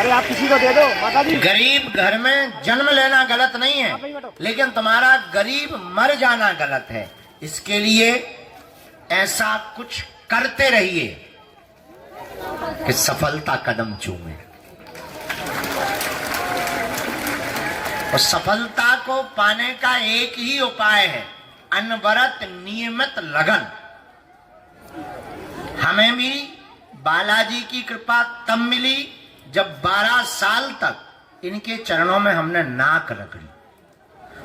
अरे आप किसी को दे दो माता जी। गरीब घर में जन्म लेना गलत नहीं है, लेकिन तुम्हारा गरीब मर जाना गलत है। इसके लिए ऐसा कुछ करते रहिए कि सफलता कदम चूमे। और सफलता को पाने का एक ही उपाय है, अनवरत नियमित लगन। हमें भी बालाजी की कृपा तब मिली जब 12 साल तक इनके चरणों में हमने नाक रगड़ी।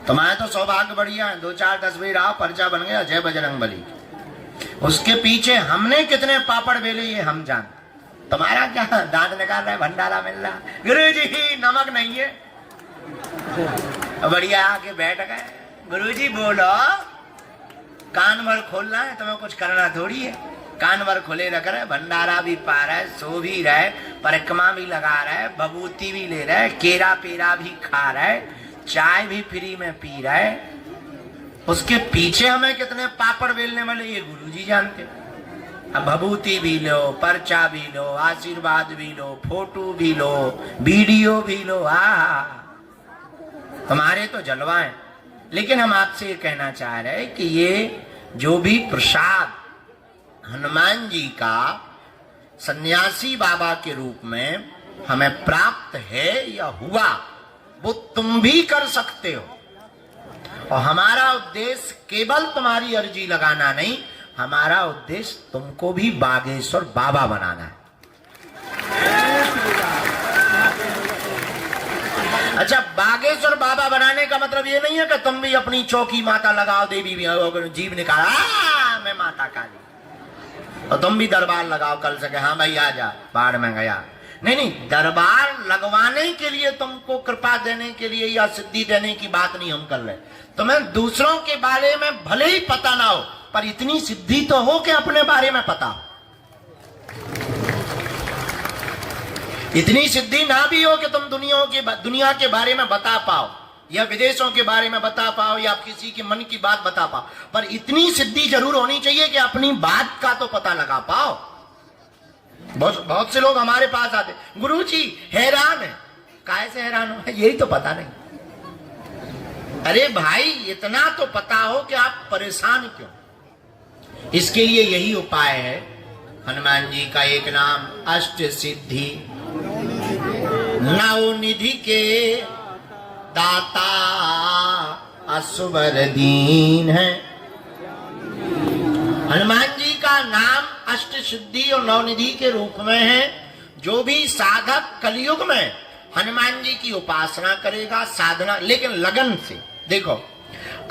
तुम्हारे तो सौभाग्य बढ़िया है, 2-4 तस्वीर रहा, पर्चा बन गया, जय बजरंग बली। उसके पीछे हमने कितने पापड़ बेले ये हम जानते। तुम्हारा क्या दांत निकाल रहा है, भंडारा मिल रहा, गुरु जी नमक नहीं है। बढ़िया आके बैठ गए, गुरु जी बोलो। कान भर खोलना है, तुम्हें कुछ करना थोड़ी है। कान भर खोले रख रहे, भंडारा भी पा रहा है, सो भी रहा है, परिक्रमा भी लगा रहा है, बबूती भी ले रहा है, केरा पेरा भी खा रहा है, चाय भी फ्री में पी रहा है। उसके पीछे हमें कितने पापड़ बेलने वाले ये गुरुजी जानते। अब भभूति भी लो, पर्चा भी लो, आशीर्वाद भी लो, फोटो भी लो, वीडियो भी लो। हमारे तो जलवा है। लेकिन हम आपसे ये कहना चाह रहे हैं कि ये जो भी प्रसाद हनुमान जी का सन्यासी बाबा के रूप में हमें प्राप्त है या हुआ, वो तुम भी कर सकते हो। और हमारा उद्देश्य केवल तुम्हारी अर्जी लगाना नहीं, हमारा उद्देश्य तुमको भी बागेश्वर बाबा बनाना है। अच्छा, बागेश्वर बाबा बनाने का मतलब ये नहीं है कि तुम भी अपनी चौकी माता लगाओ, देवी भी जीव निकाला मैं माता काली, और तुम भी दरबार लगाओ कल से, हाँ भाई आ जा, बाढ़ में गया। नहीं नहीं, दरबार लगवाने के लिए, तुमको कृपा देने के लिए या सिद्धि देने की बात नहीं हम कर रहे। तुम्हें दूसरों के बारे में भले ही पता ना हो, पर इतनी सिद्धि तो हो कि अपने बारे में पता हो। इतनी सिद्धि ना भी हो कि तुम दुनिया के बारे में बता पाओ, या विदेशों के बारे में बता पाओ, या किसी के मन की बात बता पाओ, पर इतनी सिद्धि जरूर होनी चाहिए कि अपनी बात का तो पता लगा पाओ। बहुत से लोग हमारे पास आते, गुरुजी हैरान है। काहे से हैरान हो? यही तो पता नहीं। अरे भाई, इतना तो पता हो कि आप परेशान क्यों। इसके लिए यही उपाय है, हनुमान जी का एक नाम अष्ट सिद्धि नवनिधि के दाता असुबर दीन है। हनुमान जी का नाम अष्ट सिद्धि और नवनिधि के रूप में है। जो भी साधक कलयुग में हनुमान जी की उपासना करेगा, साधना, लेकिन लगन से। देखो,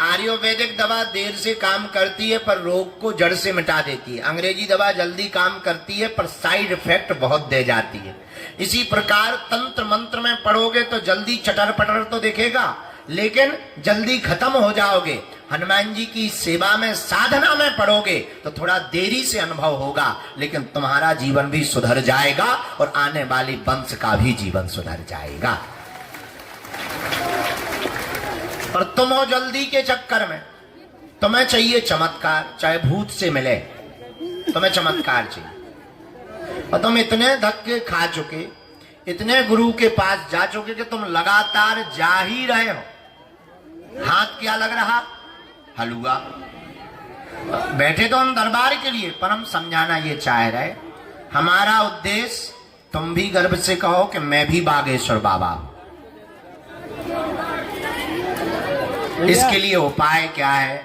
आयुर्वेदिक दवा देर से काम करती है पर रोग को जड़ से मिटा देती है। अंग्रेजी दवा जल्दी काम करती है पर साइड इफेक्ट बहुत दे जाती है। इसी प्रकार तंत्र मंत्र में पढ़ोगे तो जल्दी चटर पटर तो दिखेगा, लेकिन जल्दी खत्म हो जाओगे। हनुमान जी की सेवा में, साधना में पढ़ोगे तो थोड़ा देरी से अनुभव होगा, लेकिन तुम्हारा जीवन भी सुधर जाएगा और आने वाली वंश का भी जीवन सुधर जाएगा। पर तुम हो जल्दी के चक्कर में, तुम्हें चाहिए चमत्कार, चाहे भूत से मिले, तुम्हें चमत्कार चाहिए। और तुम इतने धक्के खा चुके, इतने गुरु के पास जा चुके कि तुम लगातार जा ही रहे हो। हाथ क्या लग रहा? हलवा। बैठे तो हम दरबार के लिए, पर हम समझाना ये चाह रहे, हमारा उद्देश्य, तुम भी गर्व से कहो कि मैं भी बागेश्वर बाबा। इसके लिए उपाय क्या है?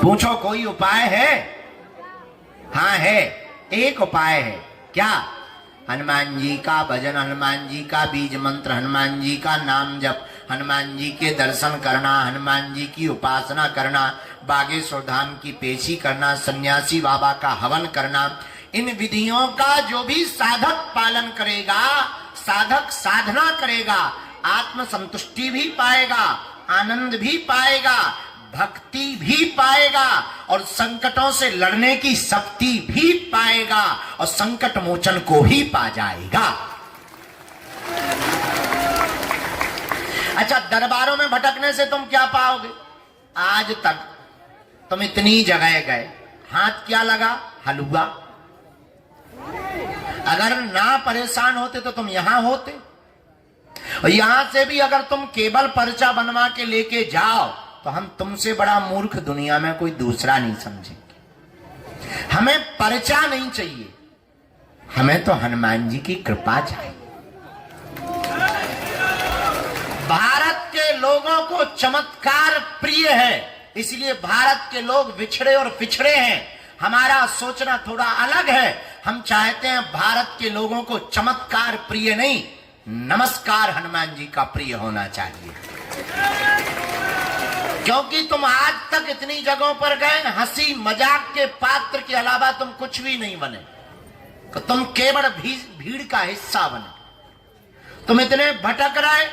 पूछो, कोई उपाय है? हाँ है, एक उपाय है। क्या? हनुमान जी का भजन, हनुमान जी का बीज मंत्र, हनुमान जी का नाम जप, हनुमान जी के दर्शन करना, हनुमान जी की उपासना करना, बागेश्वर धाम की पेशी करना, सन्यासी बाबा का हवन करना। इन विधियों का जो भी साधक पालन करेगा, साधक साधना करेगा, आत्म संतुष्टि भी पाएगा, आनंद भी पाएगा, भक्ति भी पाएगा, और संकटों से लड़ने की शक्ति भी पाएगा, और संकट मोचन को भी पा जाएगा। अच्छा, दरबारों में भटकने से तुम क्या पाओगे? आज तक तुम इतनी जगह गए, हाथ क्या लगा? हलवा। अगर ना परेशान होते तो तुम यहां होते, और यहां से भी अगर तुम केवल पर्चा बनवा के लेके जाओ तो हम तुमसे बड़ा मूर्ख दुनिया में कोई दूसरा नहीं समझेंगे। हमें पर्चा नहीं चाहिए, हमें तो हनुमान जी की कृपा चाहिए। भारत के लोगों को चमत्कार प्रिय है, इसलिए भारत के लोग विछड़े और पिछड़े हैं। हमारा सोचना थोड़ा अलग है। हम चाहते हैं भारत के लोगों को चमत्कार प्रिय नहीं, नमस्कार हनुमान जी का प्रिय होना चाहिए। क्योंकि तुम आज तक इतनी जगहों पर गए, हंसी मजाक के पात्र के अलावा तुम कुछ भी नहीं बने, तो तुम केवल भीड़ का हिस्सा बने। तुम इतने भटक रहे,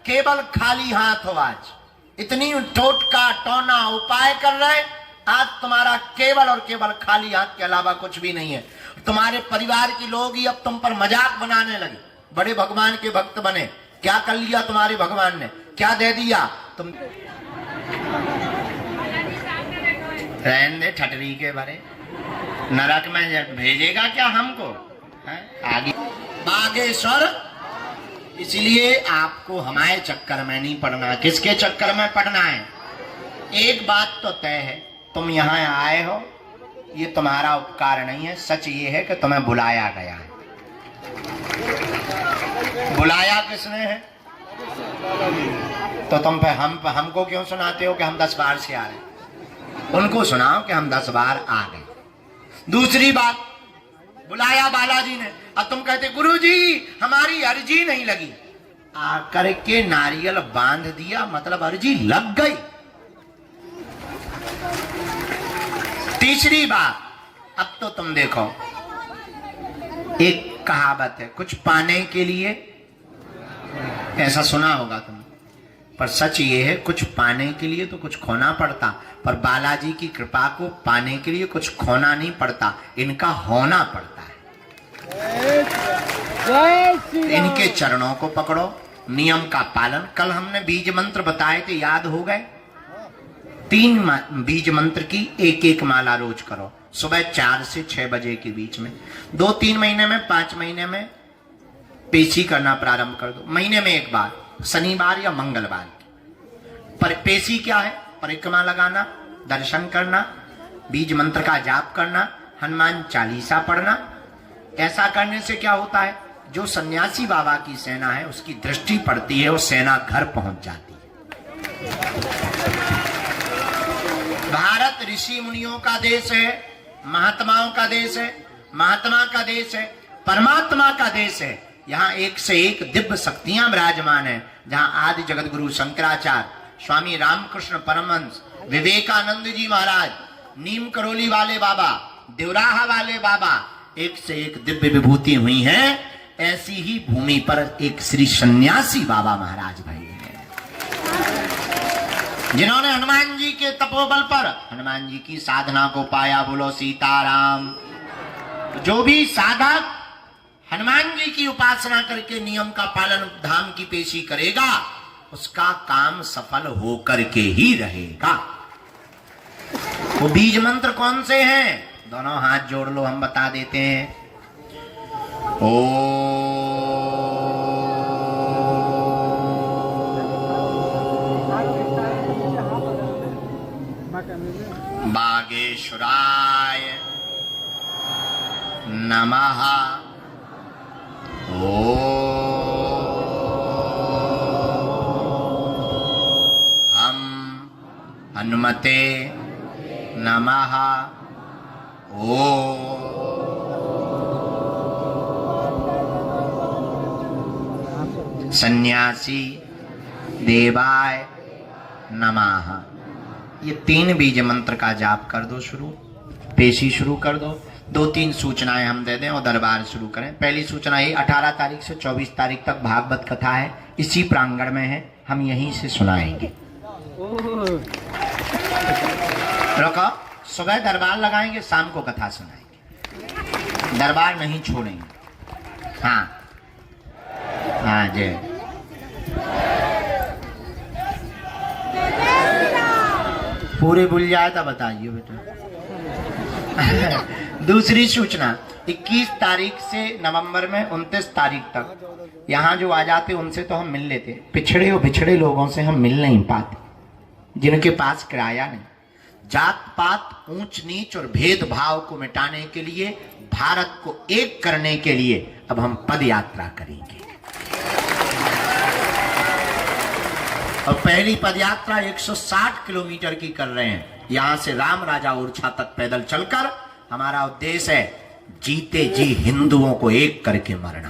केवल खाली हाथ हो। आज इतनी टोटका टोना उपाय कर रहे, आज तुम्हारा केवल और केवल खाली हाथ के अलावा कुछ भी नहीं है। तुम्हारे परिवार के लोग ही अब तुम पर मजाक बनाने लगे। बड़े भगवान के भक्त बने, क्या कर लिया तुम्हारे भगवान ने, क्या दे दिया तुम। रहने दे ठटरी के भरे, नरक में भेजेगा क्या हमको है? आगे बागेश्वर। इसलिए आपको हमारे चक्कर में नहीं पड़ना। किसके चक्कर में पड़ना है? एक बात तो तय है, तुम यहाँ आए हो, ये तुम्हारा उपकार नहीं है। सच ये है कि तुम्हें बुलाया गया है। बुलाया किसने है? तो तुम पे हमको क्यों सुनाते हो कि हम 10 बार से आ रहे? उनको सुनाओ कि हम 10 बार आ गए। दूसरी बात, बुलाया बालाजी ने, अब तुम कहते गुरुजी हमारी अर्जी नहीं लगी। आकर के नारियल बांध दिया, मतलब अर्जी लग गई। तीसरी बात, अब तो तुम देखो, एक कहावत है, कुछ पाने के लिए, ऐसा सुना होगा तुम, पर सच ये है कुछ पाने के लिए तो कुछ खोना पड़ता। पर बालाजी की कृपा को पाने के लिए कुछ खोना नहीं पड़ता, इनका होना पड़ता है। इनके चरणों को पकड़ो, नियम का पालन। कल हमने बीज मंत्र बताए थे, याद हो गए? 3 बीज मंत्र की एक माला रोज करो, सुबह 4 से 6 बजे के बीच में। 2-3 महीने में, 5 महीने में पेशी करना प्रारंभ कर दो। महीने में एक बार, शनिवार या मंगलवार। पर पेशी क्या है? परिक्रमा लगाना, दर्शन करना, बीज मंत्र का जाप करना, हनुमान चालीसा पढ़ना। ऐसा करने से क्या होता है? जो सन्यासी बाबा की सेना है उसकी दृष्टि पड़ती है, वो सेना घर पहुंच जाती है। भारत ऋषि मुनियों का देश है, महात्माओं का देश है, महात्मा का देश है, परमात्मा का देश है। यहाँ एक से एक दिव्य शक्तियां विराजमान है। जहाँ आदि जगत गुरु शंकराचार्य, स्वामी रामकृष्ण परमहंस, विवेकानंद जी महाराज, नीम करोली वाले बाबा, देवराहा वाले बाबा, एक से एक दिव्य विभूति हुई है। ऐसी ही भूमि पर एक श्री सन्यासी बाबा महाराज भाई है, जिन्होंने हनुमान जी के तपोबल पर हनुमान जी की साधना को पाया। बोलो सीताराम। जो भी साधक हनुमान जी की उपासना करके नियम का पालन, धाम की पेशी करेगा, उसका काम सफल होकर के ही रहेगा। वो बीज मंत्र कौन से हैं? दोनों हाथ जोड़ लो, हम बता देते हैं। बागेश्वराय नमः। हम हनुमते नमः। सन्यासी देवाय नमः। ये 3 बीज मंत्र का जाप कर दो, शुरू पेशी शुरू कर दो। 2-3 सूचनाएं हम दे दें और दरबार शुरू करें। पहली सूचना ये, 18 तारीख से 24 तारीख तक भागवत कथा है, इसी प्रांगण में है, हम यहीं से सुनाएंगे। रखो, सुबह दरबार लगाएंगे, शाम को कथा सुनाएंगे, दरबार नहीं छोड़ेंगे। हाँ हाँ जय। पूरे भूल जाए तो बताइए बेटा। दूसरी सूचना 21 तारीख से नवंबर में 29 तारीख तक यहाँ जो आ जाते उनसे तो हम मिल लेते, पिछड़े और बिछड़े लोगों से हम मिल नहीं पाते, जिनके पास किराया नहीं। जात पात, ऊंच नीच और भेदभाव को मिटाने के लिए, भारत को एक करने के लिए अब हम पद यात्रा करेंगे। और पहली पद यात्रा 160 किलोमीटर की कर रहे हैं, यहां से राम राजा ओरछा तक पैदल चलकर। हमारा उद्देश्य है जीते जी हिंदुओं को एक करके मरना,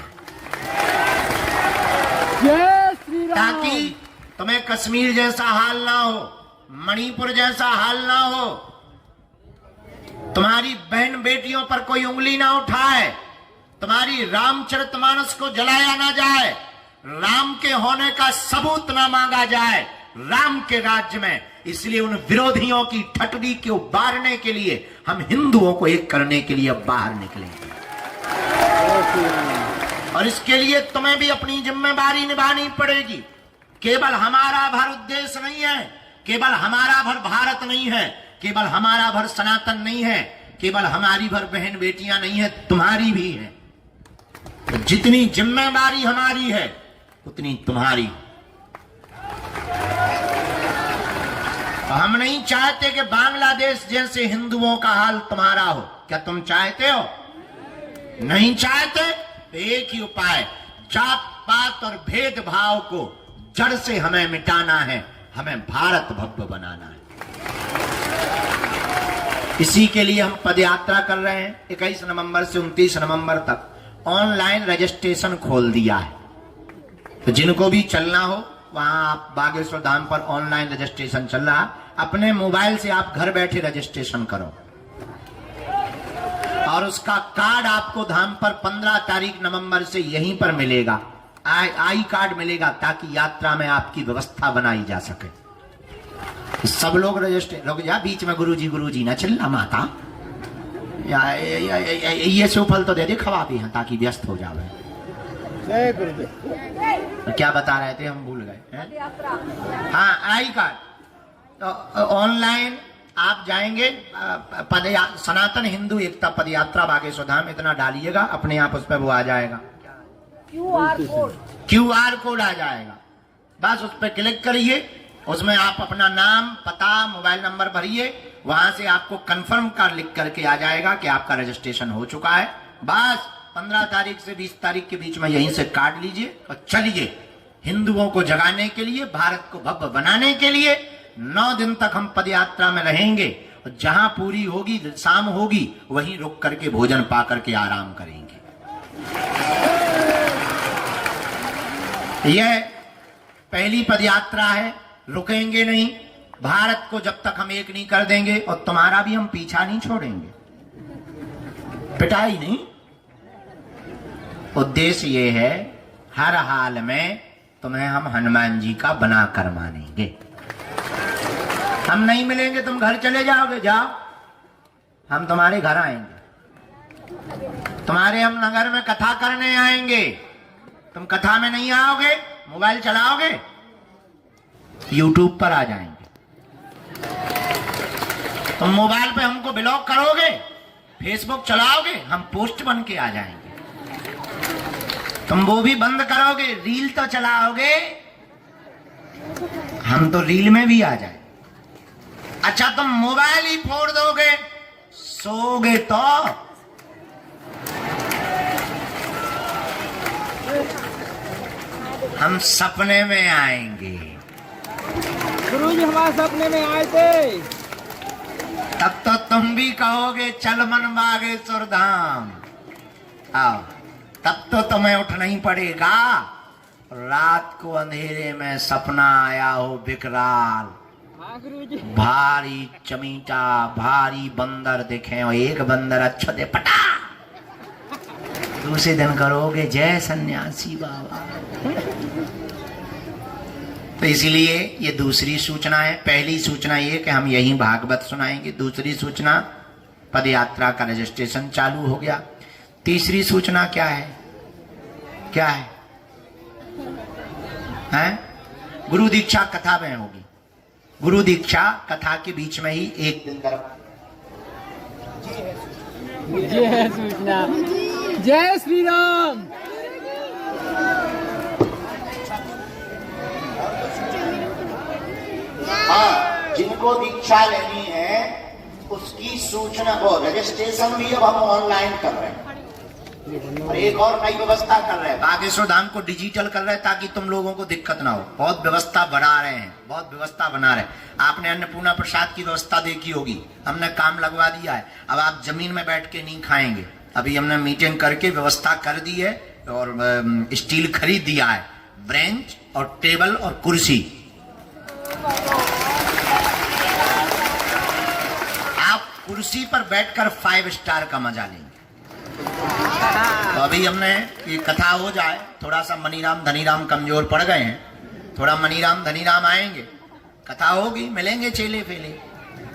ताकि तुम्हें कश्मीर जैसा हाल ना हो, मणिपुर जैसा हाल ना हो, तुम्हारी बहन बेटियों पर कोई उंगली ना उठाए, तुम्हारी रामचरितमानस को जलाया ना जाए, राम के होने का सबूत ना मांगा जाए राम के राज्य में। इसलिए उन विरोधियों की ठटड़ी को बारने के लिए हम हिंदुओं को एक करने के लिए अब बाहर निकलेंगे। और इसके लिए तुम्हें भी अपनी जिम्मेदारी निभानी पड़ेगी। केवल हमारा भर उद्देश्य नहीं है, केवल हमारा भर भारत नहीं है, केवल हमारा भर सनातन नहीं है, केवल हमारी भर बहन बेटियां नहीं है, तुम्हारी भी है। तो जितनी जिम्मेदारी हमारी है उतनी तुम्हारी। हम नहीं चाहते कि बांग्लादेश जैसे हिंदुओं का हाल तुम्हारा हो। क्या तुम चाहते हो? नहीं चाहते? तो एक ही उपाय, जात पात और भेदभाव को जड़ से हमें मिटाना है, हमें भारत भव्य बनाना है। इसी के लिए हम पदयात्रा कर रहे हैं। 21 नवंबर से 29 नवंबर तक ऑनलाइन रजिस्ट्रेशन खोल दिया है, तो जिनको भी चलना हो वहां आप बागेश्वर धाम पर ऑनलाइन रजिस्ट्रेशन चल रहा, अपने मोबाइल से आप घर बैठे रजिस्ट्रेशन करो और उसका कार्ड आपको धाम पर 15 तारीख नवंबर से यहीं पर मिलेगा। आई कार्ड मिलेगा, ताकि यात्रा में आपकी व्यवस्था बनाई जा सके। सब लोग रजिस्ट्रेशन या बीच में गुरुजी ना चिल्ला माता, ये सूफल तो दे दे, खवा भी हैं ताकि व्यस्त हो जावे। क्या बता रहे थे, हम भूल गए। हाँ, आई कार्ड तो ऑनलाइन आप जाएंगे, सनातन हिंदू एकता पदयात्रा बागेश्वर धाम इतना डालिएगा, अपने आप उस पर वो आ जाएगा, QR कोड आ जाएगा। बस उस पर क्लिक करिए, उसमें आप अपना नाम, पता, मोबाइल नंबर भरिए, वहां से आपको कंफर्म कार्ड लिख करके आ जाएगा कि आपका रजिस्ट्रेशन हो चुका है। बस 15 तारीख से 20 तारीख के बीच में यहीं से कार्ड लीजिए और चलिए। हिंदुओं को जगाने के लिए, भारत को भव्य बनाने के लिए 9 दिन तक हम पदयात्रा में रहेंगे। और जहां पूरी होगी, शाम होगी, वहीं रुक करके भोजन पा करके आराम करेंगे। यह पहली पदयात्रा है, रुकेंगे नहीं। भारत को जब तक हम एक नहीं कर देंगे, और तुम्हारा भी हम पीछा नहीं छोड़ेंगे, पिटाई नहीं। उद्देश्य ये है, हर हाल में तुम्हें हम हनुमान जी का बना कर मानेंगे। हम नहीं मिलेंगे, तुम घर चले जाओगे, जाओ, हम तुम्हारे घर आएंगे, तुम्हारे हम नगर में कथा करने आएंगे। तुम कथा में नहीं आओगे, मोबाइल चलाओगे, YouTube पर आ जाएंगे। तुम मोबाइल पे हमको ब्लॉक करोगे, फेसबुक चलाओगे, हम पोस्ट बन के आ जाएंगे। तुम वो भी बंद करोगे, रील तो चलाओगे, हम तो रील में भी आ जाए। अच्छा, तुम मोबाइल ही फोड़ दोगे, सोगे तो हम सपने में आएंगे। गुरुजी हमारे सपने में आए थे, तब तो तुम भी कहोगे चल मन बागेश्वर धाम आओ। तब तो तुम्हें उठना ही पड़ेगा। रात को अंधेरे में सपना आया हो विकराल, भारी चमीटा, भारी बंदर दिखे और एक बंदर अच्छा दे पटा, दूसरे दिन करोगे जय सन्यासी बाबा। तो इसीलिए ये दूसरी सूचना है। पहली सूचना ये कि हम यहीं भागवत सुनाएंगे। दूसरी सूचना, पदयात्रा का रजिस्ट्रेशन चालू हो गया। तीसरी सूचना क्या है? क्या है? हैं? गुरु दीक्षा कथा में होगी। गुरु दीक्षा कथा के बीच में ही एक दिन करवा जय सूचना, जय श्री राम। हाँ, जिनको दीक्षा लेनी है उसकी सूचना को रजिस्ट्रेशन भी अब हम ऑनलाइन कर रहे हैं और एक और नई व्यवस्था कर रहे हैं, बागेश्वर धाम को डिजिटल कर रहे हैं ताकि तुम लोगों को दिक्कत ना हो। बहुत व्यवस्था बढ़ा रहे हैं, बहुत व्यवस्था बना रहे हैं। आपने अन्नपूर्णा प्रसाद की व्यवस्था देखी होगी, हमने काम लगवा दिया है। अब आप जमीन में बैठ के नहीं खाएंगे, अभी हमने मीटिंग करके व्यवस्था कर दी है और स्टील खरीद दिया है, ब्रेंच और टेबल और कुर्सी। आप कुर्सी पर बैठकर 5 स्टार का मजा लेंगे। तो अभी हमने ये कथा हो जाए, थोड़ा सा मनीराम धनीराम कमजोर पड़ गए हैं, थोड़ा मनीराम धनीराम आएंगे, कथा होगी, मिलेंगे चेले फेले।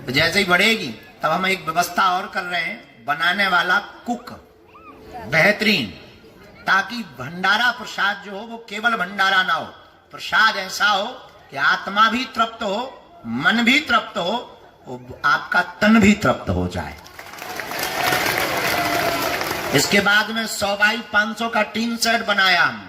तो जैसे ही बढ़ेगी तब हम एक व्यवस्था और कर रहे हैं, बनाने वाला कुक बेहतरीन, ताकि भंडारा प्रसाद जो हो वो केवल भंडारा ना हो, प्रसाद ऐसा हो कि आत्मा भी तृप्त हो, मन भी तृप्त हो, आपका तन भी तृप्त हो जाए। इसके बाद में 100 बाई 500 का टीन सेट बनाया हम,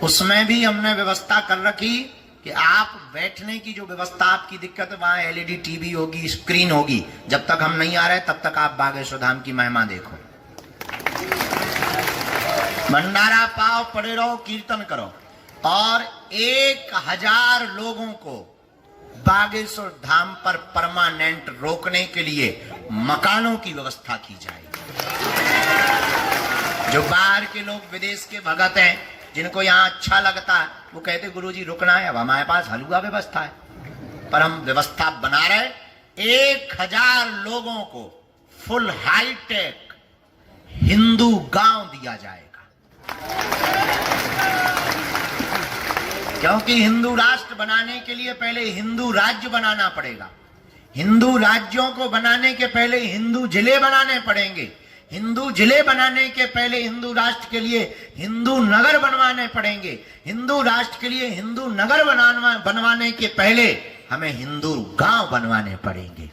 उसमें भी हमने व्यवस्था कर रखी कि आप बैठने की जो व्यवस्था आपकी दिक्कत है, वहां एलईडी टीवी होगी, स्क्रीन होगी। जब तक हम नहीं आ रहे तब तक आप बागेश्वर धाम की महिमा देखो, भंडारा पाओ, पड़े रहो, कीर्तन करो। और 1000 लोगों को बागेश्वर धाम पर परमानेंट रोकने के लिए मकानों की व्यवस्था की जाएगी। जो बाहर के लोग, विदेश के भगत हैं, जिनको यहाँ अच्छा लगता है, वो कहते गुरुजी रुकना है, अब हमारे पास हलवा व्यवस्था है, पर हम व्यवस्था बना रहे। 1000 लोगों को फुल हाईटेक हिंदू गांव दिया जाएगा, क्योंकि हिंदू राष्ट्र बनाने के लिए पहले हिंदू राज्य बनाना पड़ेगा। हिंदू राज्यों को बनाने के पहले हिंदू जिले बनाने पड़ेंगे। हिंदू जिले बनाने के पहले हिंदू राष्ट्र के लिए हिंदू नगर बनवाने पड़ेंगे। हिंदू राष्ट्र के लिए हिंदू नगर बनवाने के पहले हमें हिंदू गांव बनवाने पड़ेंगे।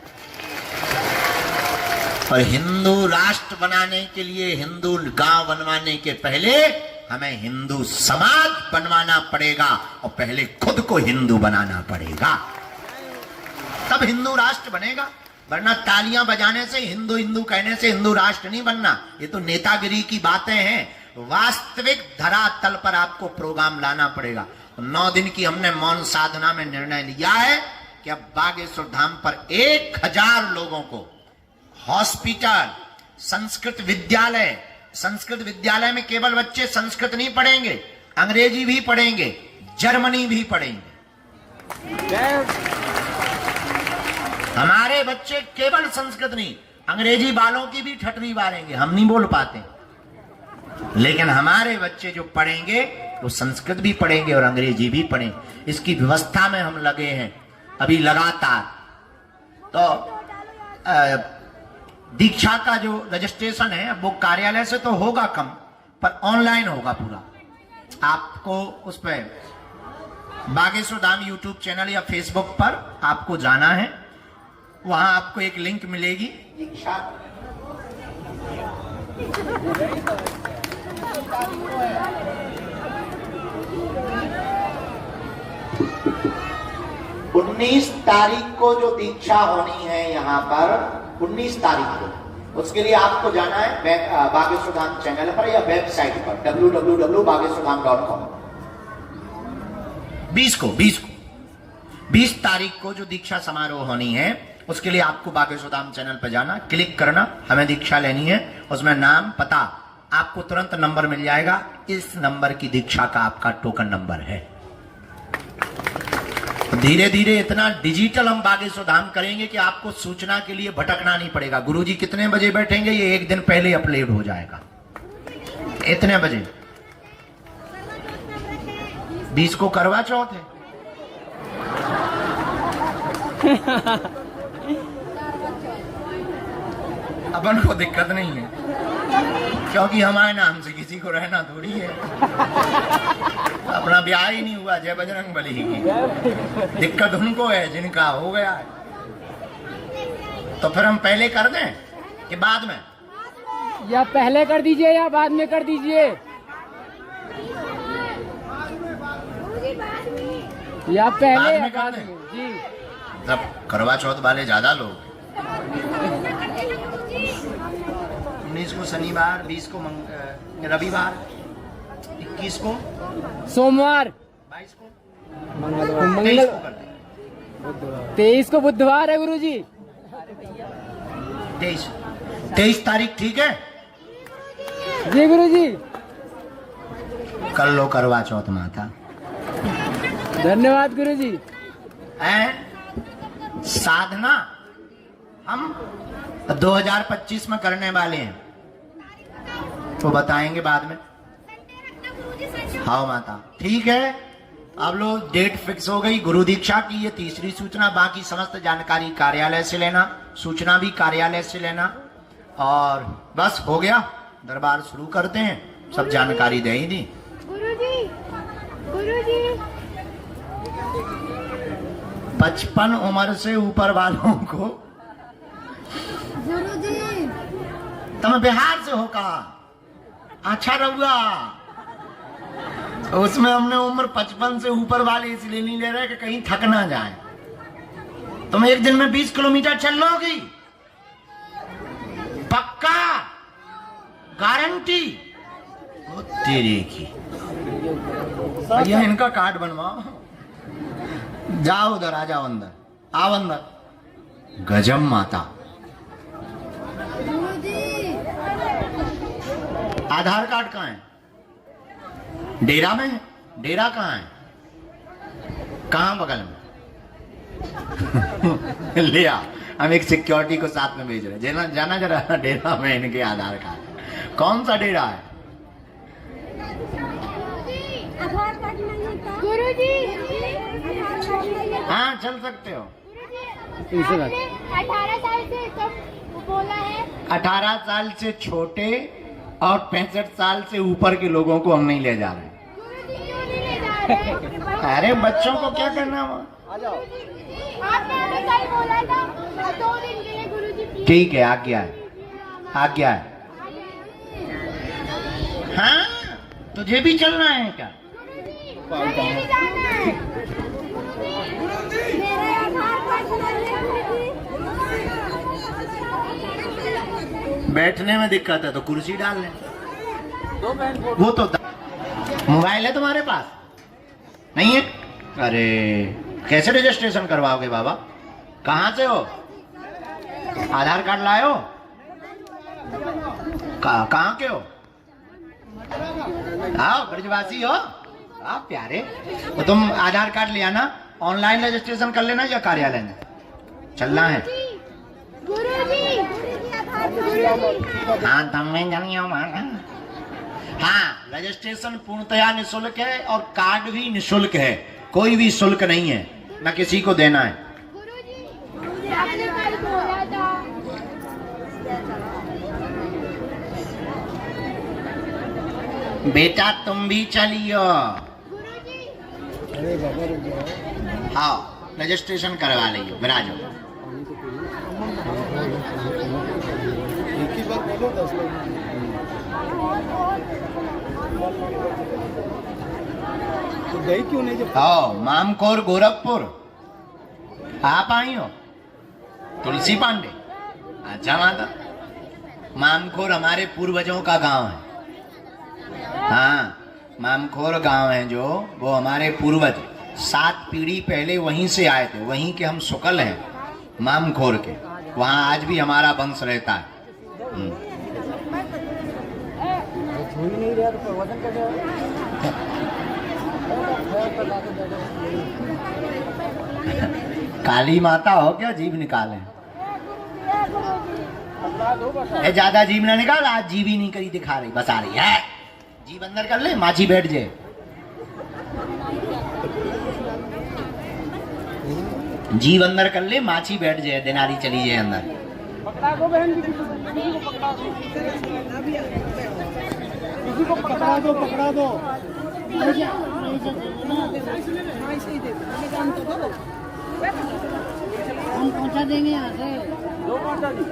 और हिंदू राष्ट्र बनाने के लिए, हिंदू गांव बनवाने के पहले हमें हिंदू समाज बनवाना पड़ेगा और पहले खुद को हिंदू बनाना पड़ेगा, तब हिंदू राष्ट्र बनेगा। वरना तालियां बजाने से, हिंदू हिंदू कहने से हिंदू राष्ट्र नहीं बनना। ये तो नेतागिरी की बातें हैं। वास्तविक धरातल पर आपको प्रोग्राम लाना पड़ेगा। 9 दिन की हमने मौन साधना में निर्णय लिया है कि अब बागेश्वर धाम पर 1000 लोगों को हॉस्पिटल, संस्कृत विद्यालय, संस्कृत विद्यालय में केवल बच्चे संस्कृत नहीं पढ़ेंगे, अंग्रेजी भी पढ़ेंगे, जर्मनी भी पढ़ेंगे। हमारे बच्चे केवल संस्कृत नहीं, अंग्रेजी वालों की भी ठटरी मारेंगे, हम नहीं बोल पाते, लेकिन हमारे बच्चे जो पढ़ेंगे वो संस्कृत भी पढ़ेंगे और अंग्रेजी भी पढ़ेंगे। इसकी व्यवस्था में हम लगे हैं अभी लगातार। तो दीक्षा का जो रजिस्ट्रेशन है वो कार्यालय से तो होगा कम, पर ऑनलाइन होगा पूरा। आपको उस पर बागेश्वर धाम यूट्यूब चैनल या फेसबुक पर आपको जाना है, वहां आपको एक लिंक मिलेगी। 19 तारीख को जो दीक्षा होनी है यहाँ पर, 19 तारीख को, उसके लिए आपको जाना है बागेश्वर धाम चैनल पर या वेबसाइट पर www.bageshwardham.com। 20 तारीख को जो दीक्षा समारोह होनी है, उसके लिए आपको बागेश्वर धाम चैनल पर जाना, क्लिक करना, हमें दीक्षा लेनी है, उसमें नाम, पता, आपको तुरंत नंबर मिल जाएगा। इस नंबर की दीक्षा का आपका टोकन नंबर है। धीरे धीरे इतना डिजिटल हम बागेश्वर धाम करेंगे कि आपको सूचना के लिए भटकना नहीं पड़ेगा। गुरुजी कितने बजे बैठेंगे, ये एक दिन पहले अपलोड हो जाएगा। इतने बजे 20 को करवा चौथ है। अपन को दिक्कत नहीं है, क्योंकि हमारे नाम से किसी को रहना थोड़ी है। अपना ब्याह ही नहीं हुआ, जय बजरंग बली की। दिक्कत उनको है जिनका हो गया है। तो फिर हम पहले कर दें कि बाद में? या पहले कर दीजिए या बाद में कर दीजिए, या पहले बाद या में कर बाद दें? में जी। जब करवा चौथ वाले ज्यादा लोग, 19 को शनिवार, 20 को रविवार, 21 को सोमवार, 22 को 23 मंगल, को कर दें। 23 को बुधवार है गुरुजी। 23 तारीख ठीक है। जी गुरुजी, कर लो करवा चौथ माता। धन्यवाद गुरुजी। साधना हम 2025 में करने वाले हैं, तो बताएंगे बाद में। हाँ माता ठीक है। अब लोग डेट फिक्स हो गई गुरु दीक्षा की, ये तीसरी सूचना। बाकी समस्त जानकारी कार्यालय से लेना, सूचना भी कार्यालय से लेना, और बस हो गया। दरबार शुरू करते हैं, सब जानकारी दे ही दी। गुरुजी, गुरुजी, 55 उम्र से ऊपर वालों को, गुरुजी, तुम बिहार से हो का? अच्छा रहुआ, उसमें हमने उम्र 55 से ऊपर वाले इसलिए नहीं ले रहे कि कहीं थक ना जाए। तुम एक दिन में 20 किलोमीटर चल लोगी? पक्का? गारंटी? वो तेरे की। भैया इनका कार्ड बनवाओ। जाओ उधर, आ जाओ अंदर, आओ अंदर। गजब माता। गुरुजी, आधार कार्ड कहाँ है? डेरा में है? डेरा कहाँ है? कहाँ बगल में? ले आ, हम एक सिक्योरिटी को साथ में भेज रहे हैं। जाना जरा डेरा में इनके आधार कार्ड। कौन सा डेरा है? आधार कार्ड नहीं था। गुरुजी, हाँ चल सकते हो। इनसे बात। 18 साल से तो बोला है। 18 साल से छोटे और 65 साल से ऊपर के लोगों को हम नहीं ले जा रहे। गुरुजी क्यों नहीं ले जा रहे? अरे बच्चों को क्या करना हुआ? आपने हमें कल बोला था 2 दिन के लिए गुरुजी प्लीज। ठीक है, आज्ञा है, आज्ञा है। हाँ तुझे भी चलना है क्या? मुझे भी जाना है। मेरा आधार कार्ड बैठने में दिक्कत है तो कुर्सी डाल ले। वो तो मोबाइल है तुम्हारे पास? नहीं है? अरे कैसे रजिस्ट्रेशन करवाओगे बाबा? कहाँ से हो? आधार कार्ड लाए हो? कहाँ के हो? आओ ब्रजवासी हो आप प्यारे। तो तुम आधार कार्ड ले आना, ऑनलाइन रजिस्ट्रेशन कर लेना या कार्यालय में चलना है। गुरुजी, हाँ तुम्हें जानिए माना। हाँ रजिस्ट्रेशन पूर्णतया निःशुल्क है और कार्ड भी निःशुल्क है, कोई भी शुल्क नहीं है, न किसी को देना है। गुरुजी, आपने कल बोला था। बेटा तुम भी चलियो। हाँ रजिस्ट्रेशन करवा लियो, विराजो। तो गई क्यों नहीं? जब हाँ मामकोर गोरखपुर आप आई हो? तुलसी पांडे, अच्छा माता। मामखोर हमारे पूर्वजों का गांव है। हाँ मामखोर गांव है जो, वो हमारे पूर्वज 7 पीढ़ी पहले वहीं से आए थे, वहीं के हम शुक्ल हैं मामखोर के। वहाँ आज भी हमारा वंश रहता है। छू ही नहीं रहा तो वजन कर काली माता हो क्या जीभ निकाले? ज्यादा जीभ ना निकाल, आज जीभ ही नहीं करी दिखा रही, बस आ रही है। जीभ अंदर कर ले, माछी बैठ जाए। जीभ अंदर कर ले, माछी बैठ जाए, दिनारी चली जाए अंदर। पकड़ा दो बहन जी, किसी को पकड़ा दो, पकड़ा दो। हम पहुंचा देंगे यहाँ से। 2 घंटा जी।